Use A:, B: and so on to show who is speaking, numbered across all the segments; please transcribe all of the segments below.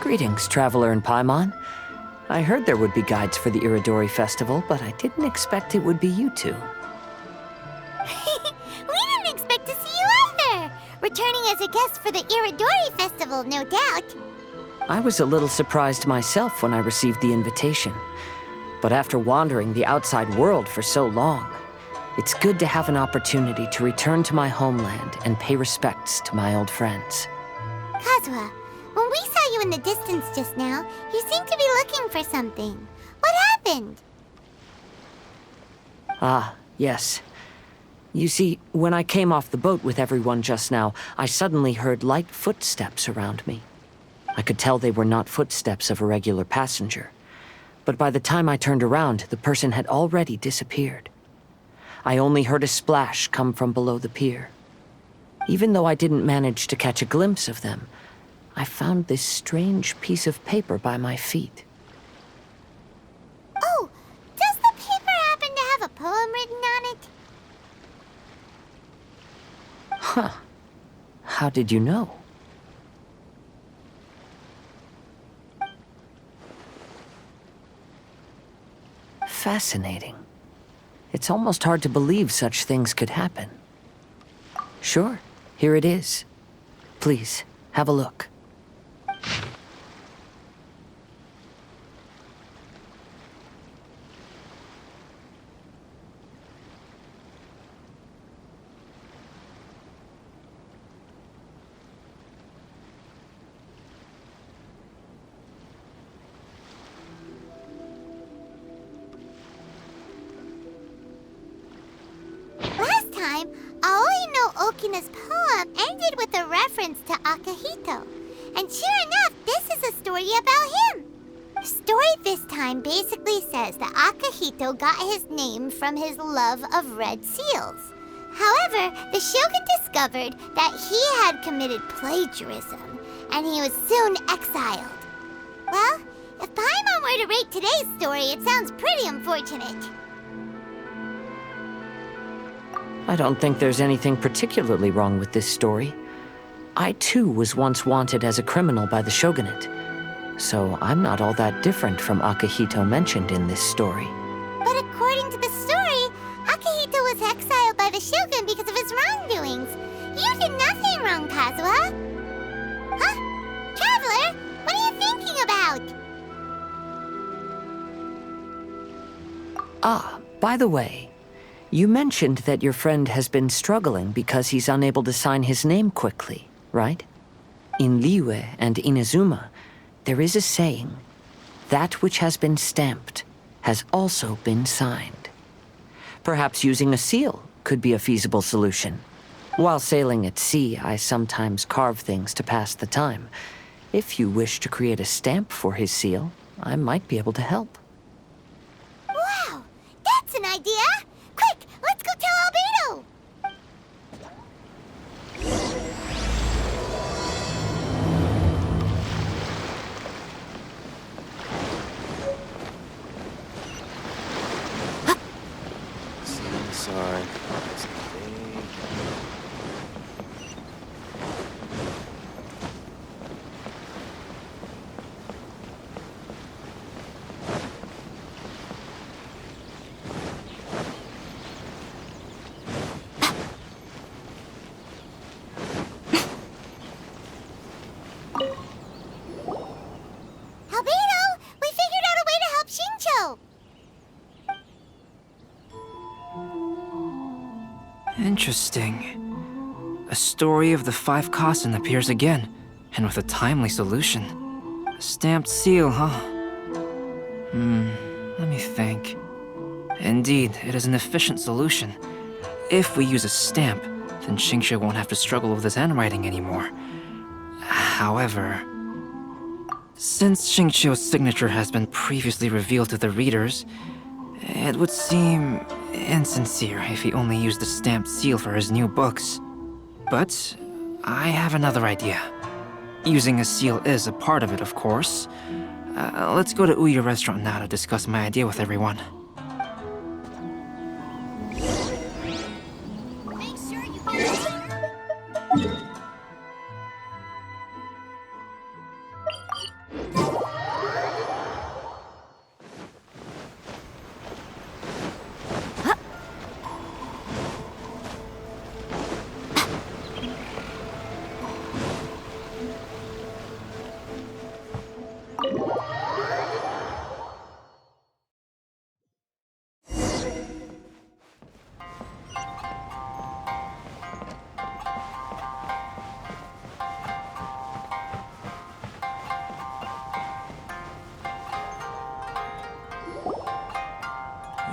A: Greetings, traveler in Paimon. I heard there would be guides for the Iridori Festival, but I didn't expect it would be you two.
B: We didn't expect to see you either! Returning as a guest for the Iridori Festival, no doubt.
A: I was a little surprised myself when I received the invitation. But after wandering the outside world for so long, it's good to have an opportunity to return to my homeland and pay respects to my old friends.
B: Kazuha, when we saw you in the distance just now, you seemed to be looking for something. What happened?
A: Ah, yes. You see, when I came off the boat with everyone just now, I suddenly heard light footsteps around me. I could tell they were not footsteps of a regular passenger. But by the time I turned around, the person had already disappeared. I only heard a splash come from below the pier. Even though I didn't manage to catch a glimpse of them, I found this strange piece of paper by my feet.
B: Oh, does the paper happen to have a poem written on it?
A: Huh. How did you know? Fascinating. It's almost hard to believe such things could happen. Sure, here it is. Please, have a look.
B: Last time, Aoi no Okina's poem ended with a reference to Akihito. And sure enough, this is a story about him. The story this time basically says that Akihito got his name from his love of red seals. However, the shogun discovered that he had committed plagiarism, and he was soon exiled. Well, if Paimon were to rate today's story, it sounds pretty unfortunate.
A: I don't think there's anything particularly wrong with this story. I too was once wanted as a criminal by the shogunate, so I'm not all that different from Akihito mentioned in this story.
B: But according to the story, Akihito was exiled by the shogun because of his wrongdoings. You did nothing wrong, Kazuha. Huh? Traveler, what are you thinking about?
A: Ah, by the way, you mentioned that your friend has been struggling because he's unable to sign his name quickly, right? In Liyue and Inazuma, there is a saying, that which has been stamped has also been signed. Perhaps using a seal could be a feasible solution. While sailing at sea, I sometimes carve things to pass the time. If you wish to create a stamp for his seal, I might be able to help.
B: Wow, that's an idea! Quick, let's go tell Albedo!
C: Sorry.
B: Albedo, we figured out a way to help Shincho!
D: Interesting. A story of the 5 Kasen appears again, and with a timely solution. A stamped seal, huh? Let me think. Indeed, it is an efficient solution. If we use a stamp, then Xingqiu won't have to struggle with his handwriting anymore. However, since Xingqiu's signature has been previously revealed to the readers, it would seem insincere if he only used the stamped seal for his new books. But I have another idea. Using a seal is a part of it, of course. Let's go to Ouya restaurant now to discuss my idea with everyone.
B: Make sure you get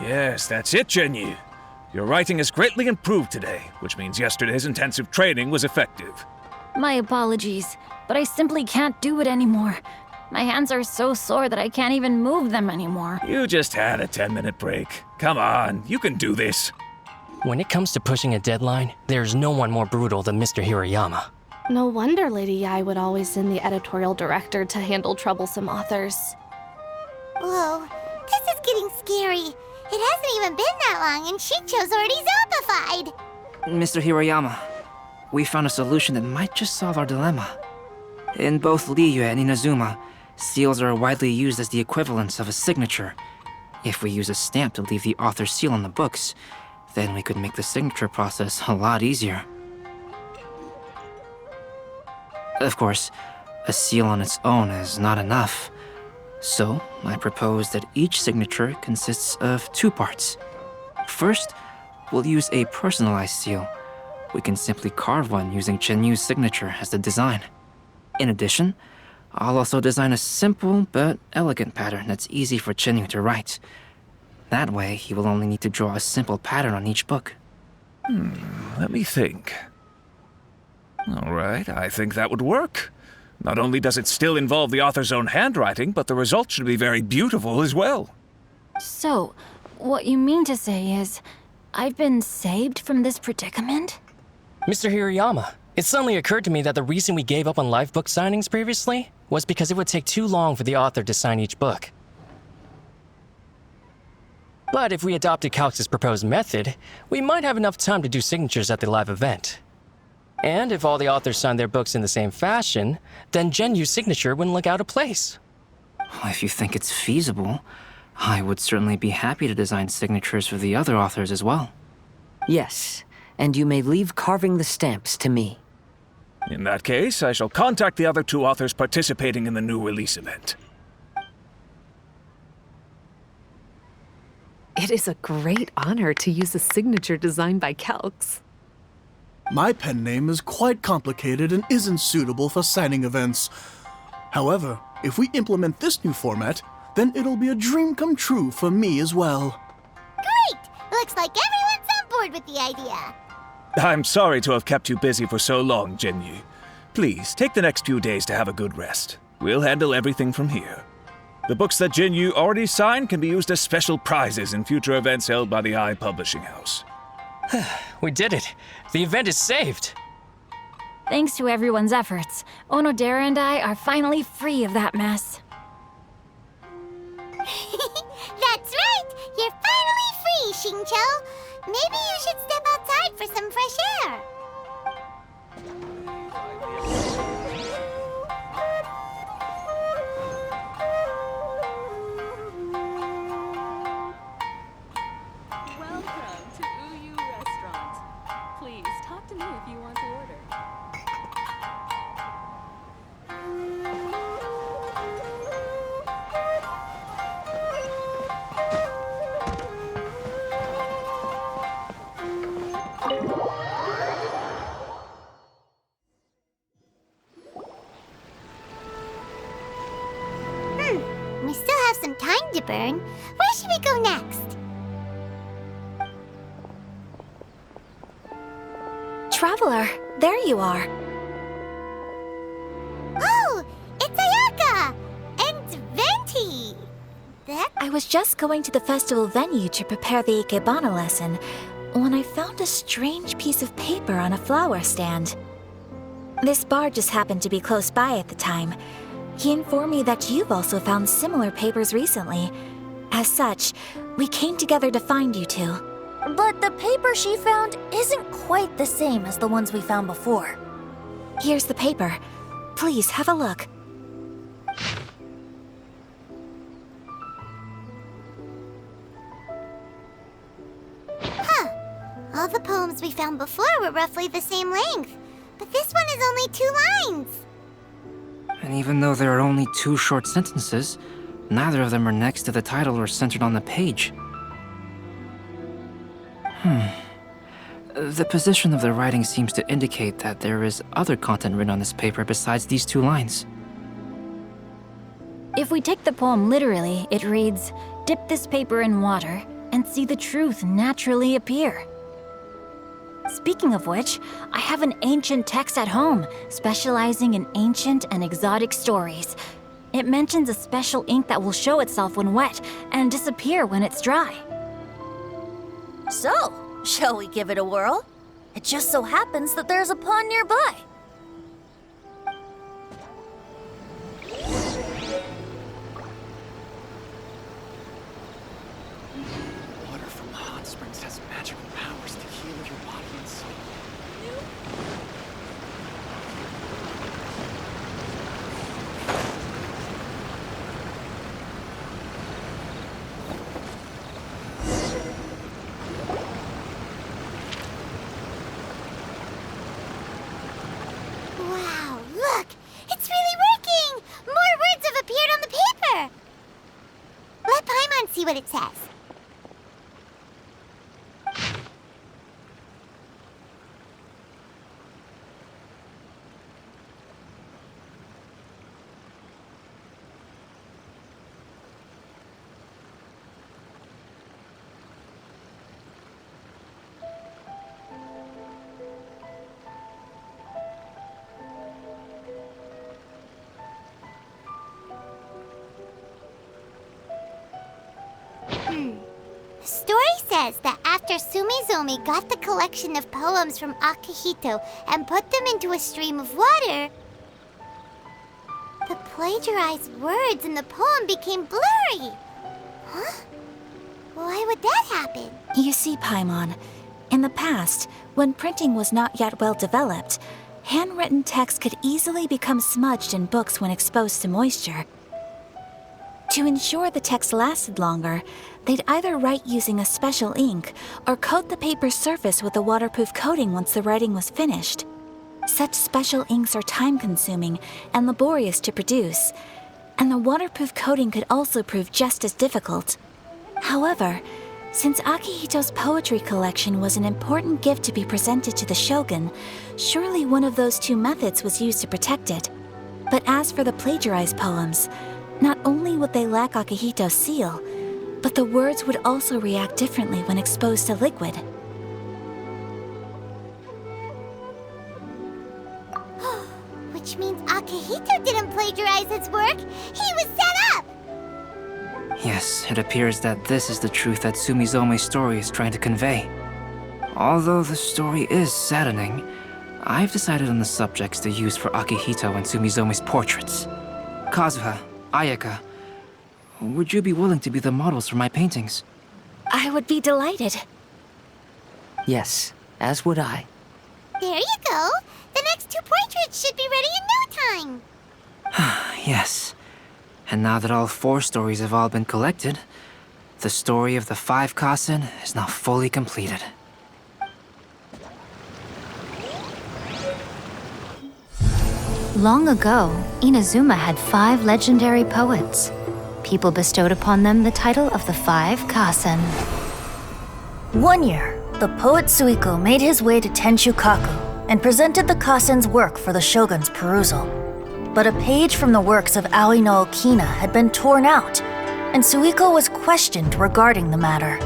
C: Yes, that's it, Jinyu. Your writing has greatly improved today, which means yesterday's intensive training was effective.
E: My apologies, but I simply can't do it anymore. My hands are so sore that I can't even move them anymore.
C: You just had a 10-minute break. Come on, you can do this.
F: When it comes to pushing a deadline, there's no one more brutal than Mr. Hirayama.
G: No wonder Lady Yai would always send the editorial director to handle troublesome authors.
B: Whoa, this is getting scary. It hasn't even been that long and Shincho's already zombified.
D: Mr. Hirayama, we found a solution that might just solve our dilemma. In both Liyue and Inazuma, seals are widely used as the equivalents of a signature. If we use a stamp to leave the author's seal on the books, then we could make the signature process a lot easier. Of course, a seal on its own is not enough. So, I propose that each signature consists of 2 parts. First, we'll use a personalized seal. We can simply carve one using Chenyu's signature as the design. In addition, I'll also design a simple but elegant pattern that's easy for Chenyu to write. That way, he will only need to draw a simple pattern on each book.
C: Let me think. All right, I think that would work. Not only does it still involve the author's own handwriting, but the result should be very beautiful as well.
E: So, what you mean to say is, I've been saved from this predicament?
F: Mr. Hirayama, it suddenly occurred to me that the reason we gave up on live book signings previously was because it would take too long for the author to sign each book. But if we adopted Calx's proposed method, we might have enough time to do signatures at the live event. And if all the authors signed their books in the same fashion, then Genyu's signature wouldn't look out of place.
D: If you think it's feasible, I would certainly be happy to design signatures for the other authors as well.
A: Yes, and you may leave carving the stamps to me.
C: In that case, I shall contact the other 2 authors participating in the new release event.
H: It is a great honor to use a signature designed by Calx.
I: My pen name is quite complicated and isn't suitable for signing events. However, if we implement this new format, then it'll be a dream come true for me as well.
B: Great! Looks like everyone's on board with the idea.
C: I'm sorry to have kept you busy for so long, Jinyu. Please, take the next few days to have a good rest. We'll handle everything from here. The books that Jinyu already signed can be used as special prizes in future events held by the Eye Publishing House.
F: We did it! The event is saved!
E: Thanks to everyone's efforts, Onodera and I are finally free of that mess.
B: That's right! You're finally free, Xingqiu! Maybe you should step outside for some fresh air.
H: Welcome to Uyu Restaurant. Please talk to me if you want to order.
B: We still have some time to burn. Where should we go next?
E: Traveler, there you are.
B: Oh, it's Ayaka! And Venti!
E: I was just going to the festival venue to prepare the Ikebana lesson when I found a strange piece of paper on a flower stand. This bar just happened to be close by at the time. He informed me that you've also found similar papers recently. As such, we came together to find you two.
J: But the paper she found isn't quite the same as the ones we found before.
E: Here's the paper. Please have a look.
B: All the poems we found before were roughly the same length, but this one is only 2 lines.
D: And even though there are only 2 short sentences, neither of them are next to the title or centered on the page. The position of the writing seems to indicate that there is other content written on this paper besides these 2 lines.
E: If we take the poem literally, it reads, "Dip this paper in water and
J: and see the truth naturally appear. Speaking of which, I have an ancient text at home, specializing in ancient and exotic stories. It mentions a special ink that will show itself when wet and disappear when it's dry.
B: So, shall we give it a whirl? It just so happens that there's a pond nearby.
K: Water from the hot springs has magical powers to heal your body and soul.
B: Wow, look! It's really working! More words have appeared on the paper! Let Paimon see what it says. The story says that after Sumizomi got the collection of poems from Akihito and put them into a stream of water, the plagiarized words in the poem became blurry. Huh? Why would that happen?
E: You see, Paimon, in the past, when printing was not yet well developed, handwritten text could easily become smudged in books when exposed to moisture. To ensure the text lasted longer, they'd either write using a special ink or coat the paper's surface with a waterproof coating once the writing was finished. Such special inks are time-consuming and laborious to produce, and the waterproof coating could also prove just as difficult. However, since Akihito's poetry collection was an important gift to be presented to the shogun, surely one of those two methods was used to protect it. But as for the plagiarized poems, not only would they lack Akihito's seal, but the words would also react differently when exposed to liquid.
B: Which means Akihito didn't plagiarize his work. He was set up!
D: Yes, it appears that this is the truth that Sumizome's story is trying to convey. Although the story is saddening, I've decided on the subjects to use for Akihito and Sumizome's portraits. Kazuha, Ayaka, would you be willing to be the models for my paintings?
E: I would be delighted.
A: Yes, as would I.
B: There you go. The next two portraits should be ready in no time.
D: Yes. And now that all 4 stories have all been collected, the story of the 5 Kasen is now fully completed.
L: Long ago, Inazuma had 5 legendary poets. People bestowed upon them the title of the 5 Kasen.
J: One year, the poet Suiko made his way to Tenshukaku and presented the Kasen's work for the shogun's perusal. But a page from the works of Aoi no Okina had been torn out, and Suiko was questioned regarding the matter.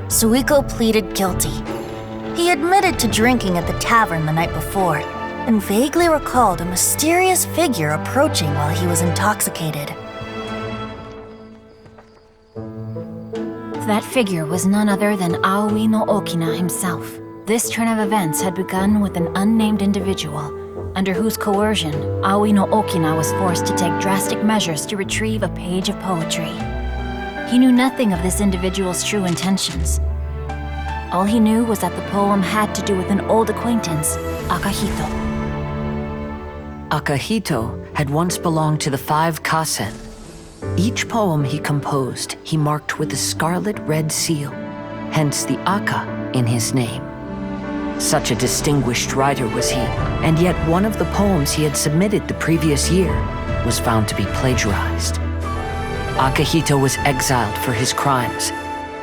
J: Suiko pleaded guilty. He admitted to drinking at the tavern the night before, and vaguely recalled a mysterious figure approaching while he was intoxicated.
E: That figure was none other than Aoi no Okina himself. This turn of events had begun with an unnamed individual, under whose coercion Aoi no Okina was forced to take drastic measures to retrieve a page of poetry. He knew nothing of this individual's true intentions. All he knew was that the poem had to do with an old acquaintance, Akihito.
A: Akihito had once belonged to the 5 Kasen. Each poem he composed, he marked with a scarlet red seal, hence the Aka in his name. Such a distinguished writer was he, and yet one of the poems he had submitted the previous year was found to be plagiarized. Akihito was exiled for his crimes,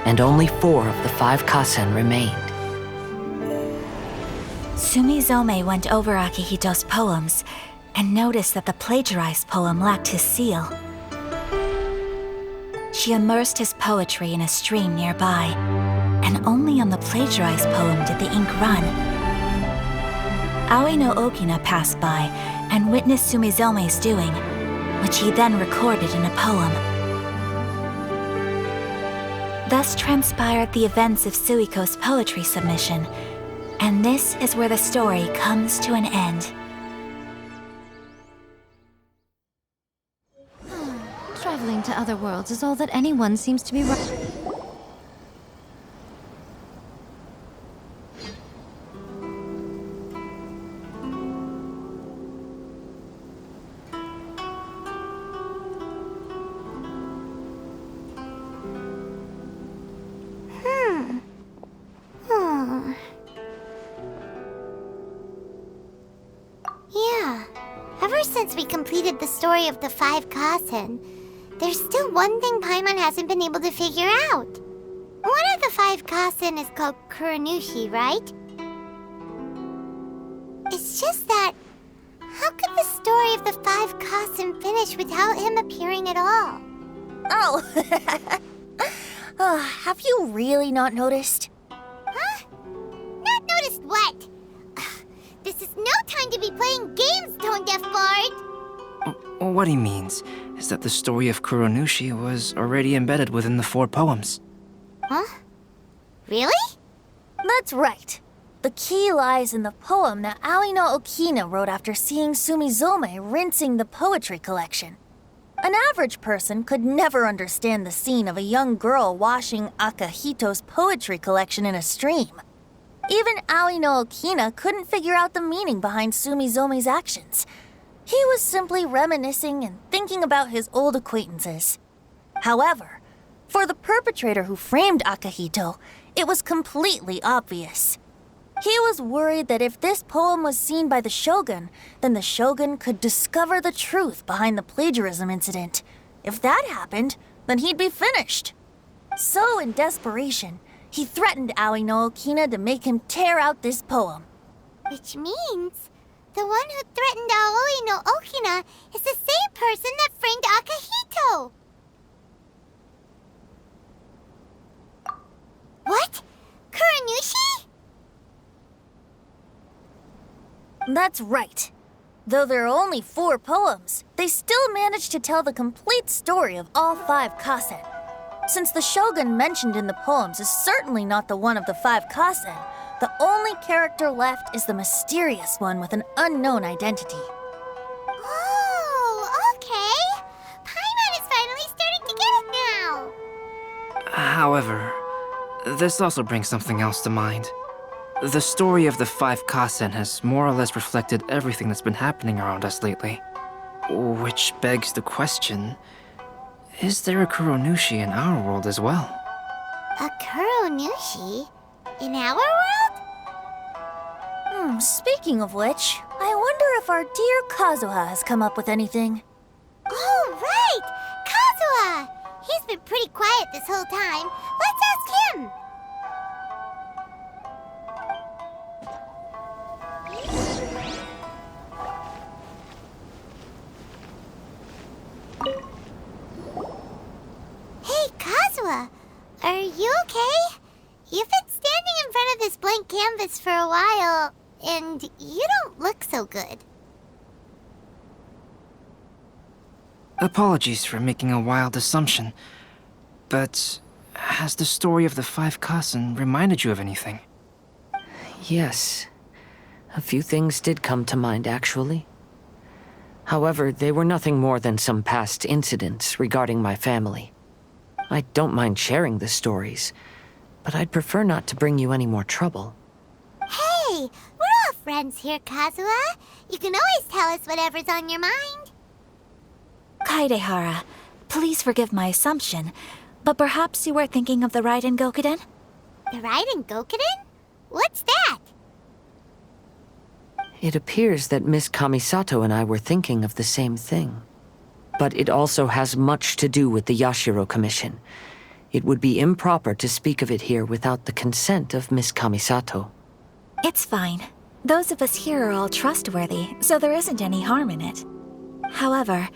A: and only 4 of the 5 Kasen remained.
E: Sumizome went over Akihito's poems and noticed that the plagiarized poem lacked his seal. she immersed his poetry in a stream nearby, and only on the plagiarized poem did the ink run. Aoi no Okina passed by and witnessed Sumizome's doing, which he then recorded in a poem. Thus transpired the events of Suiko's poetry submission, and this is where the story comes to an end.
L: Traveling to other worlds is all that anyone seems to be
B: Yeah. Ever since we completed the story of the 5 Kasen, there's still one thing Paimon hasn't been able to figure out. One of the 5 Kasen is called Kuranushi, right? It's just that, how could the story of the 5 Kasen finish without him appearing at all?
J: Oh! Have you really not noticed?
B: Huh? Not noticed what? This is no time to be playing games, Tone Deaf Bard!
D: What he means is that the story of Kuronushi was already embedded within the 4 poems.
B: Huh? Really?
J: That's right. The key lies in the poem that Aoi no Okina wrote after seeing Sumizome rinsing the poetry collection. An average person could never understand the scene of a young girl washing Akahito's poetry collection in a stream. Even Aoi no Okina couldn't figure out the meaning behind Sumizome's actions. He was simply reminiscing and thinking about his old acquaintances. However, for the perpetrator who framed Akahito, it was completely obvious. He was worried that if this poem was seen by the Shogun, then the Shogun could discover the truth behind the plagiarism incident. If that happened, then he'd be finished. So, in desperation, he threatened Aoi no Okina to make him tear out this poem.
B: Which means the one who threatened Aoi no Okina is the same person that framed Akahito! What? Kuranushi?
J: That's right. Though there are only 4 poems, they still managed to tell the complete story of all 5 Kasen. Since the Shogun mentioned in the poems is certainly not the one of the 5 Kasen, the only character left is the mysterious one with an unknown identity.
B: Oh, okay. Paimon is finally starting to get it now.
D: However, this also brings something else to mind. The story of the 5 Kasen has more or less reflected everything that's been happening around us lately. Which begs the question, is there a Kuronushi in our world as well?
B: A Kuranushi? In our world?
J: Speaking of which, I wonder if our dear Kazuha has come up with anything.
B: Oh, right! Kazuha! He's been pretty quiet this whole time. Let's ask him! Hey, Kazuha! Are you okay? You've been standing in front of this blank canvas for a while, and you don't look so good.
D: Apologies for making a wild assumption, but has the story of the 5 Kasen reminded you of anything?
A: Yes. A few things did come to mind, actually. However, they were nothing more than some past incidents regarding my family. I don't mind sharing the stories, but I'd prefer not to bring you any more trouble.
B: Hey, we're all friends here, Kazuha. You can always tell us whatever's on your mind.
E: Kaidehara, please forgive my assumption, but perhaps you were thinking of the Raiden Gokuden?
B: The Raiden Gokuden? What's that?
A: It appears that Miss Kamisato and I were thinking of the same thing. But it also has much to do with the Yashiro Commission. It would be improper to speak of it here without the consent of Miss Kamisato.
E: It's fine. Those of us here are all trustworthy, so there isn't any harm in it. However,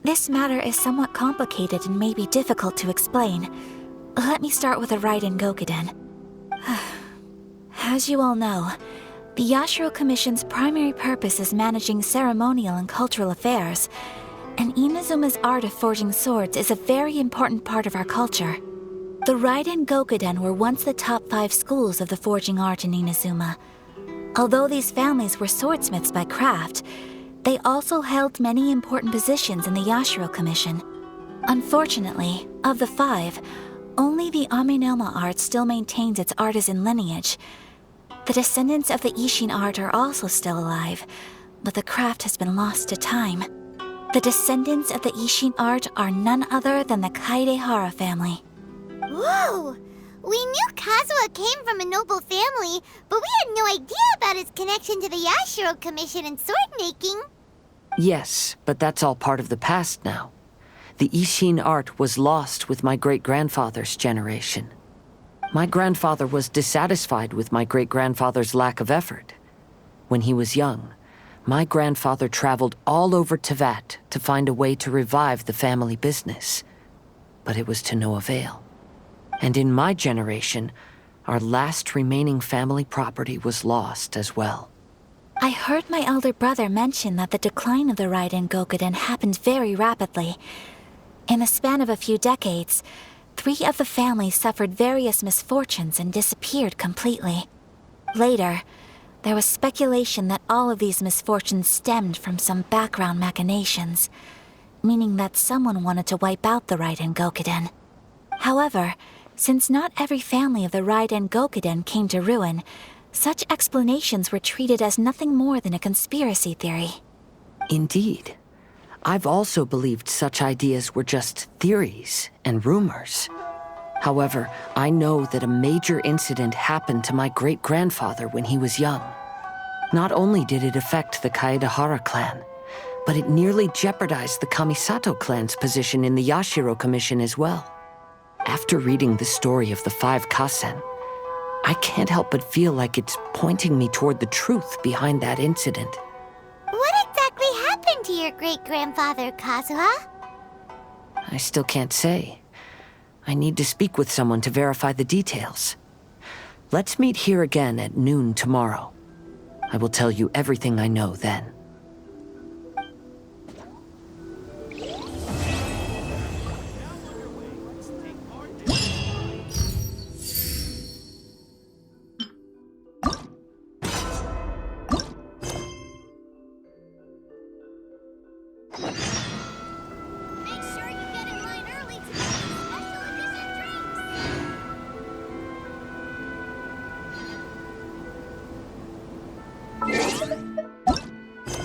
E: This matter is somewhat complicated and may be difficult to explain. Let me start with the Raiden Gokuden. As you all know, the Yashiro Commission's primary purpose is managing ceremonial and cultural affairs, and Inazuma's art of forging swords is a very important part of our culture. The Raiden Gokuden were once the top 5 schools of the forging art in Inazuma. Although these families were swordsmiths by craft, they also held many important positions in the Yashiro Commission. Unfortunately, of the 5, only the Aminoma art still maintains its artisan lineage. The descendants of the Ishin art are also still alive, but the craft has been lost to time. The descendants of the Ishin art are none other than the Kaidehara family.
B: Whoa! We knew Kazuha came from a noble family, but we had no idea about his connection to the Yashiro Commission and sword making.
A: Yes, but that's all part of the past now. The Ishin art was lost with my great-grandfather's generation. My grandfather was dissatisfied with my great-grandfather's lack of effort. When he was young, my grandfather traveled all over Tevat to find a way to revive the family business. But it was to no avail. And in my generation, our last remaining family property was lost as well.
E: I heard my elder brother mention that the decline of the Raiden Gokuden happened very rapidly. In the span of a few decades, 3 of the families suffered various misfortunes and disappeared completely. Later, there was speculation that all of these misfortunes stemmed from some background machinations, meaning that someone wanted to wipe out the Raiden Gokuden. However, since not every family of the Raiden Gokuden came to ruin, such explanations were treated as nothing more than a conspiracy theory.
A: Indeed. I've also believed such ideas were just theories and rumors. However, I know that a major incident happened to my great-grandfather when he was young. Not only did it affect the Kaedehara clan, but it nearly jeopardized the Kamisato clan's position in the Yashiro Commission as well. After reading the story of the 5 Kasen, I can't help but feel like it's pointing me toward the truth behind that incident.
B: What exactly happened to your great-grandfather, Kazuha?
A: I still can't say. I need to speak with someone to verify the details. Let's meet here again at noon tomorrow. I will tell you everything I know then.
B: Make sure you get in line early to get these special edition drinks.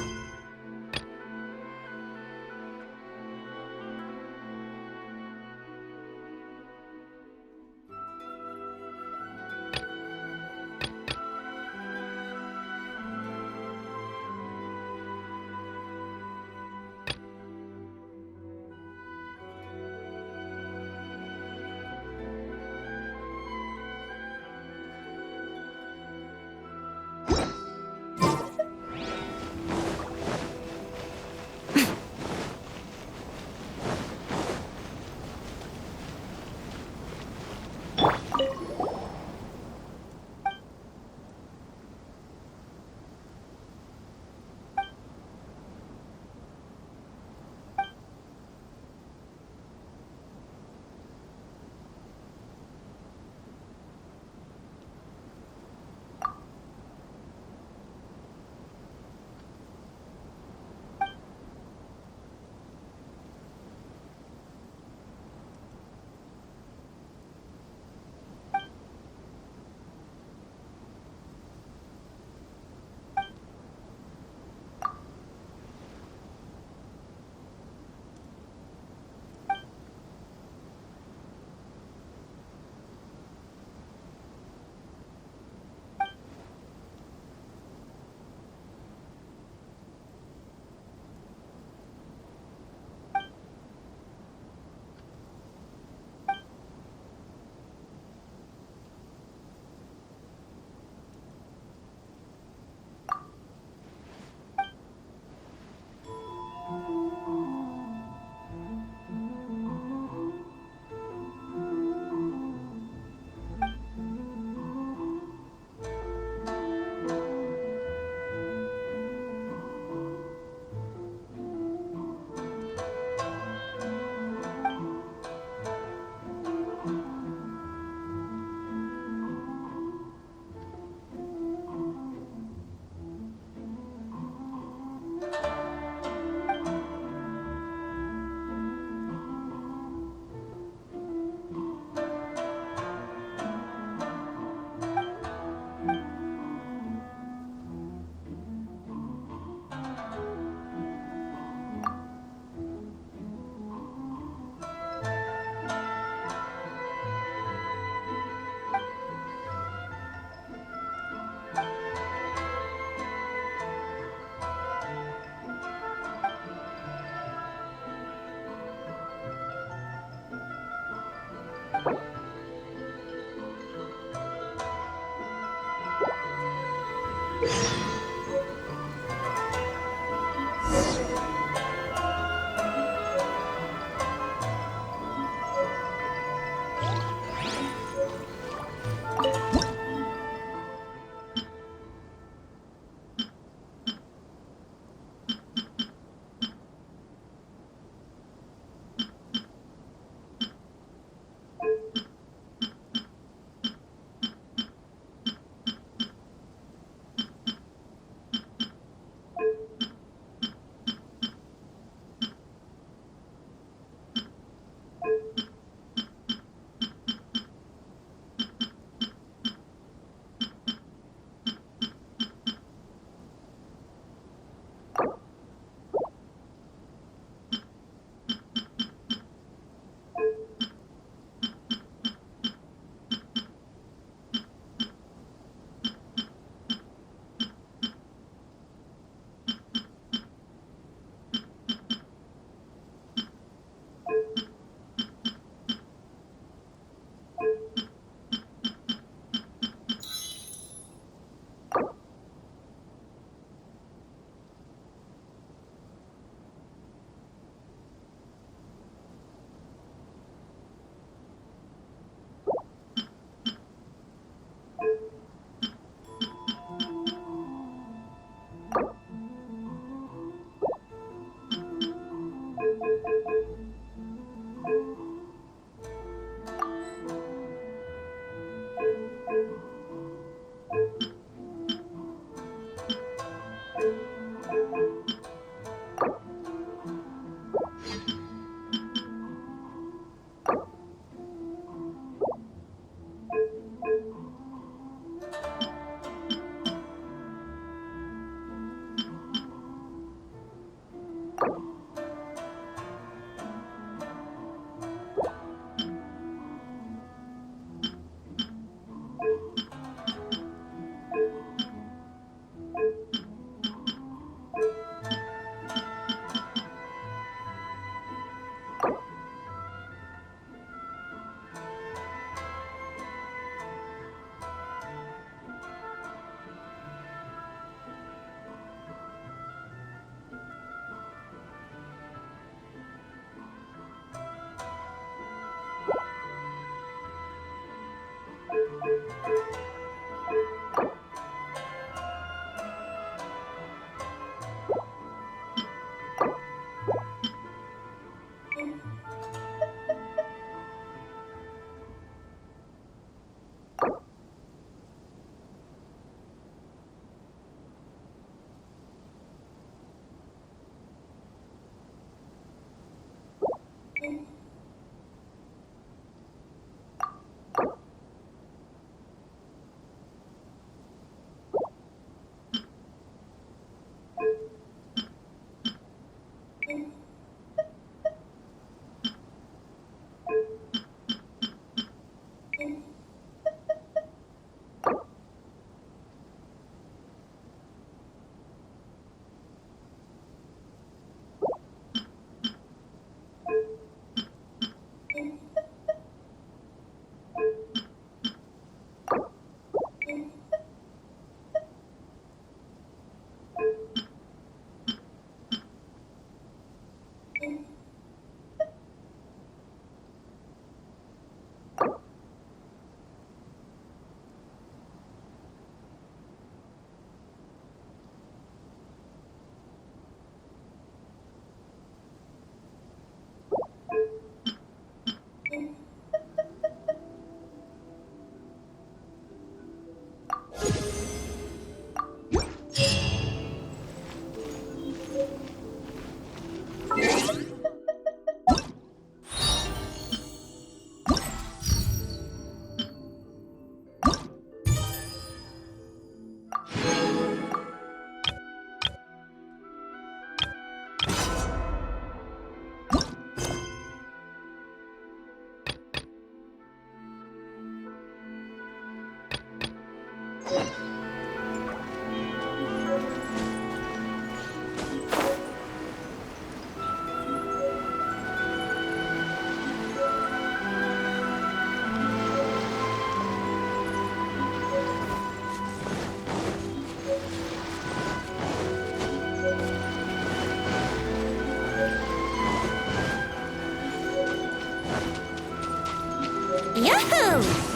B: Yahoo!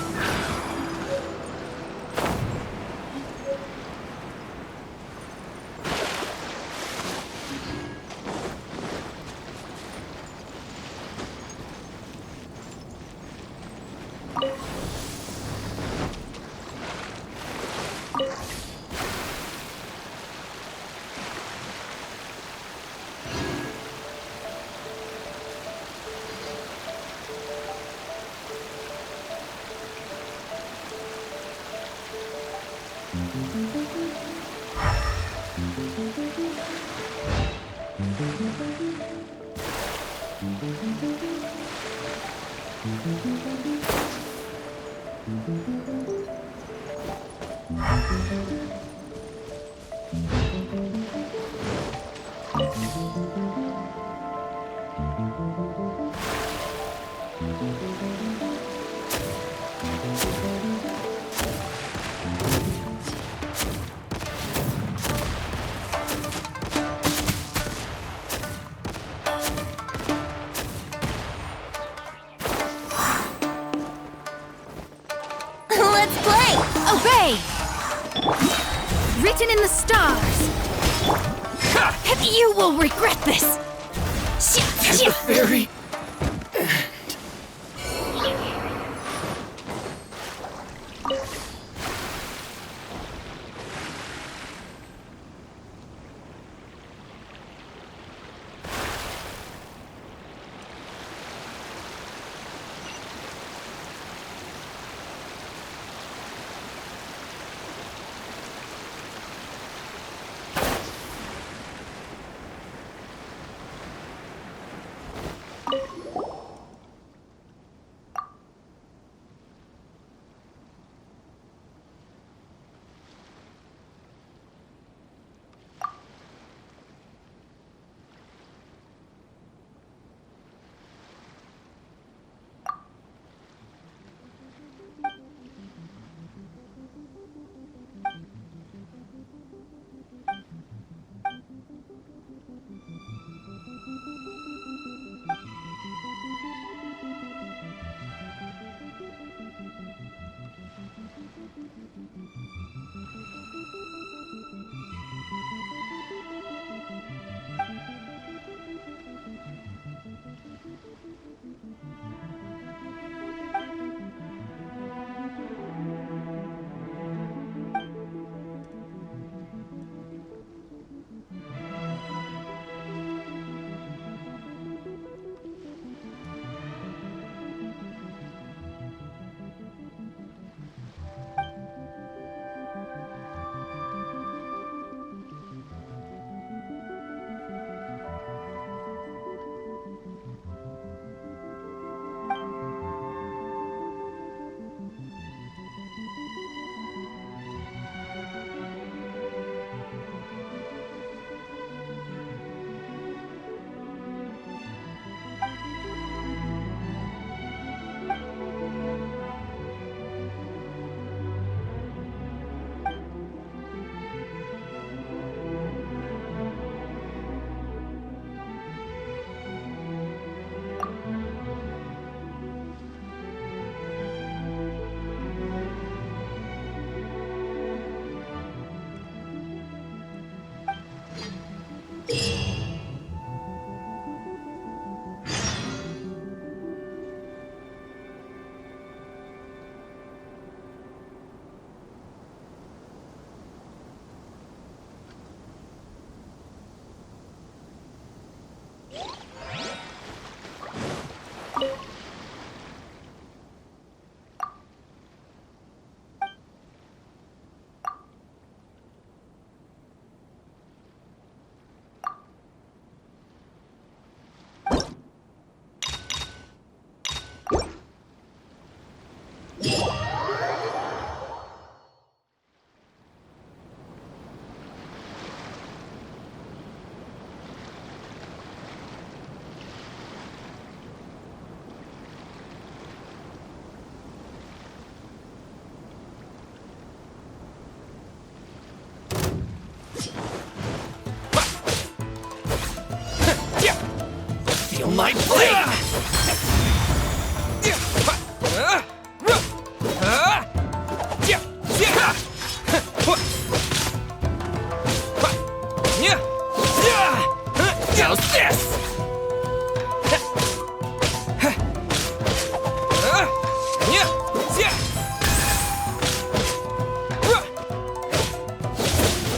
B: Let's play!
M: Obey! Written in the stars! You will regret this!
K: The fairy.
M: my blade! How's this?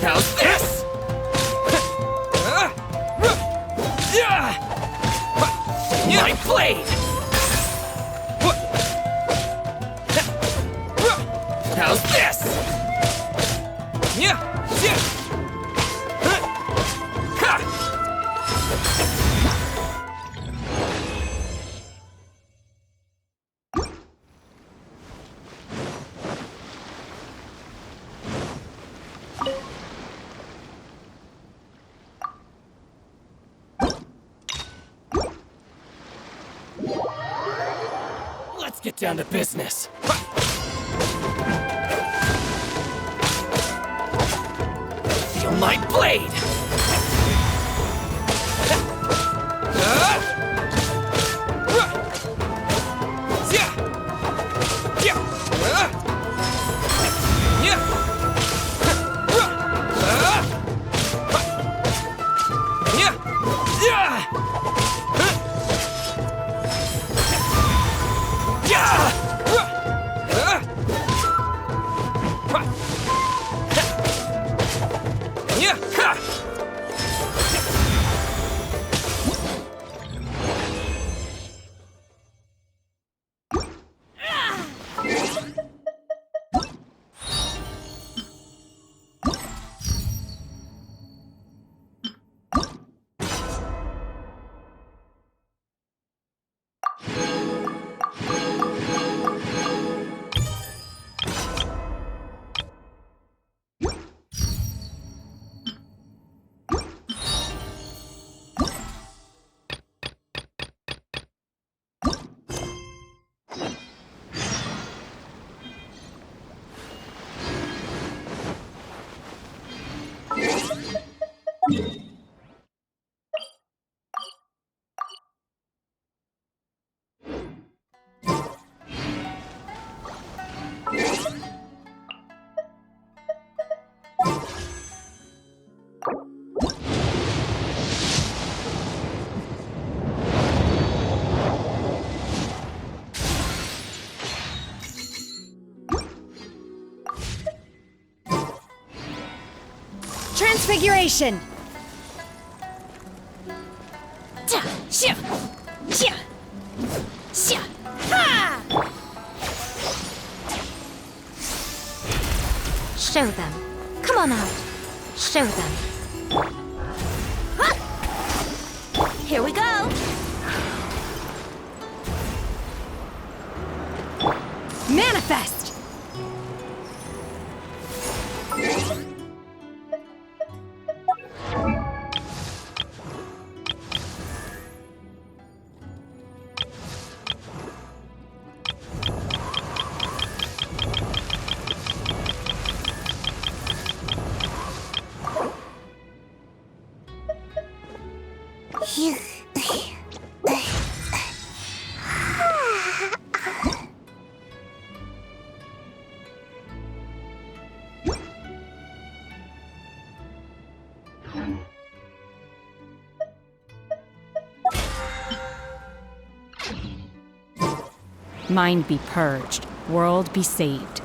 M: How's this? My blade! How's this? Let's get down to business. Feel my blade! Transfiguration!
L: Show them. Come on out. Show them.
M: Here we go! Manifest!
N: Mind be purged, world be saved.